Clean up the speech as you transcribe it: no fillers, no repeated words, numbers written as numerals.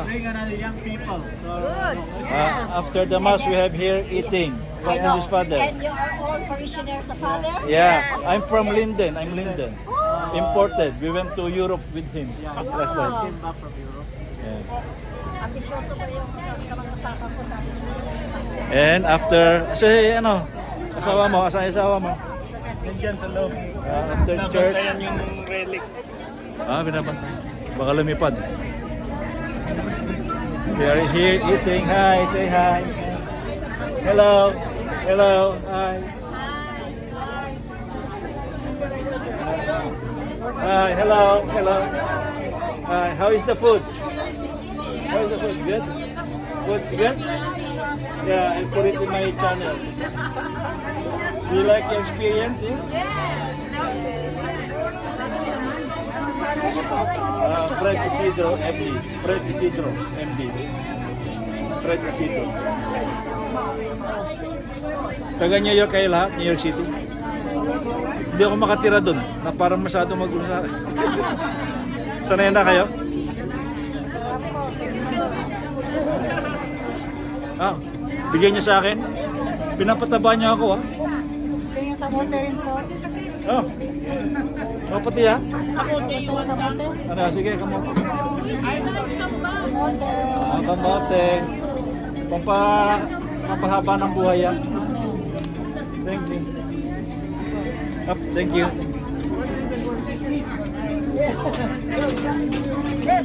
bring another young people. So, Good. After the mass, we have here eating. I Right, know. his father. And you are all parishioners of Father? Yeah, I'm from Linden. I'm Linden. Imported. We went to Europe with him yeah, he last just time. came back from Europe. Yeah. Ambisyoso ko yung kamang-usapan ko sa akin. And after, ano, asawa mo, asawa mo. Nandiyan sa loob. After church, Nabantayan yung relic. binabantay. Baka lumipad. We are here eating. Hi, say hi. Hello. Hello. Hi. Hi. Hello. Hello. Hi. How is the food? How is the food? Good? Food's good? Yeah, I put it in my channel. Do you like your experience here? Fred Isidro, MD. Fred Isidro, MD. Fred Isidro. Taga New York kayo lahat? New York City? Hindi ako makatira doon na parang masyado magulo sa akin. Sanay na kayo? Bigyan niyo sa akin. Pinapataba niyo ako Tingin sa mote rin po. Oh. Pati Kamote. Gusto mo kamote? Ano, sige, kamote. Kamote. Kamote. Pampahaba ng buhay yan. Thank you. Thank you. Then,